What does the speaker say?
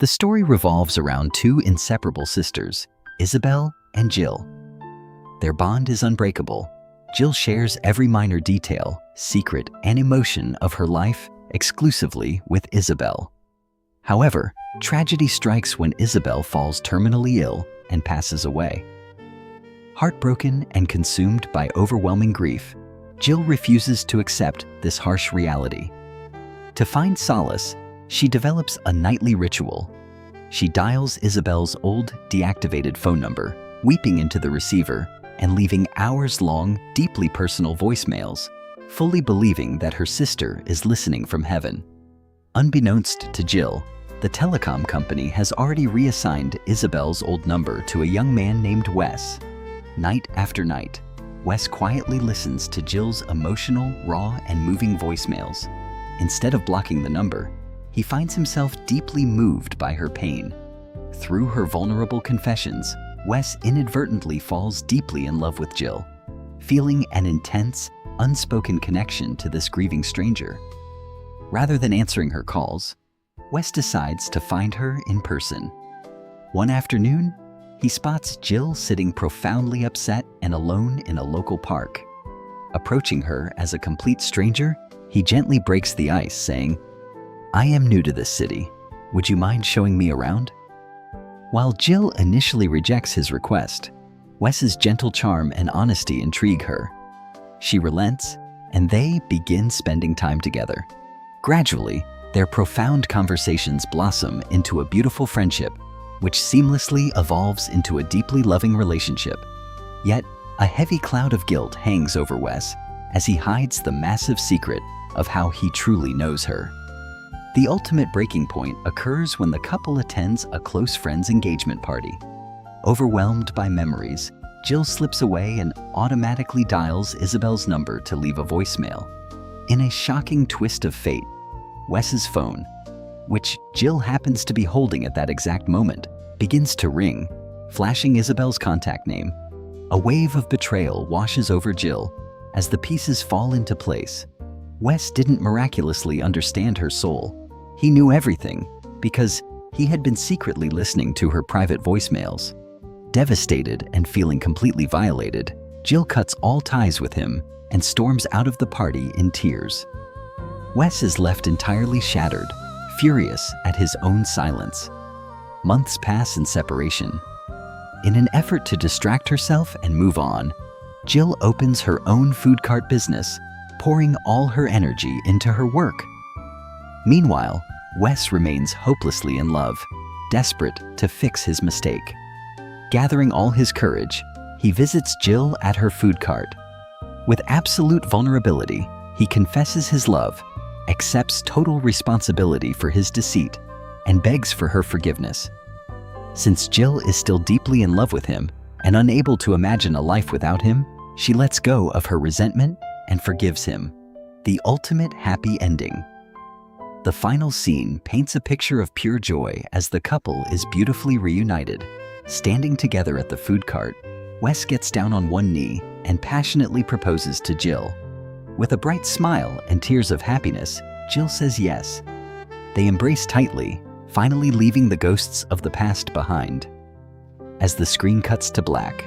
The story revolves around two inseparable sisters, Isabel and Jill. Their bond is unbreakable. Jill shares every minor detail, secret, and emotion of her life exclusively with Isabel. However, tragedy strikes when Isabel falls terminally ill and passes away. Heartbroken and consumed by overwhelming grief, Jill refuses to accept this harsh reality. To find solace, she develops a nightly ritual. She dials Isabel's old, deactivated phone number, weeping into the receiver and leaving hours-long, deeply personal voicemails, fully believing that her sister is listening from heaven. Unbeknownst to Jill, the telecom company has already reassigned Isabel's old number to a young man named Wes. Night after night, Wes quietly listens to Jill's emotional, raw, and moving voicemails. Instead of blocking the number, he finds himself deeply moved by her pain. Through her vulnerable confessions, Wes inadvertently falls deeply in love with Jill, feeling an intense, unspoken connection to this grieving stranger. Rather than answering her calls, Wes decides to find her in person. One afternoon, he spots Jill sitting profoundly upset and alone in a local park. Approaching her as a complete stranger, he gently breaks the ice, saying, "I am new to this city. Would you mind showing me around?" While Jill initially rejects his request, Wes's gentle charm and honesty intrigue her. She relents, and they begin spending time together. Gradually, their profound conversations blossom into a beautiful friendship, which seamlessly evolves into a deeply loving relationship. Yet, a heavy cloud of guilt hangs over Wes as he hides the massive secret of how he truly knows her. The ultimate breaking point occurs when the couple attends a close friend's engagement party. Overwhelmed by memories, Jill slips away and automatically dials Isabel's number to leave a voicemail. In a shocking twist of fate, Wes's phone, which Jill happens to be holding at that exact moment, begins to ring, flashing Isabel's contact name. A wave of betrayal washes over Jill as the pieces fall into place. Wes didn't miraculously understand her soul. He knew everything because he had been secretly listening to her private voicemails. Devastated and feeling completely violated, Jill cuts all ties with him and storms out of the party in tears. Wes is left entirely shattered, furious at his own silence. Months pass in separation. In an effort to distract herself and move on, Jill opens her own food cart business, pouring all her energy into her work. Meanwhile, Wes remains hopelessly in love, desperate to fix his mistake. Gathering all his courage, he visits Jill at her food cart. With absolute vulnerability, he confesses his love, accepts total responsibility for his deceit, and begs for her forgiveness. Since Jill is still deeply in love with him and unable to imagine a life without him, she lets go of her resentment and forgives him. The ultimate happy ending. The final scene paints a picture of pure joy as the couple is beautifully reunited. Standing together at the food cart, Wes gets down on one knee and passionately proposes to Jill. With a bright smile and tears of happiness, Jill says yes. They embrace tightly, finally leaving the ghosts of the past behind. As the screen cuts to black,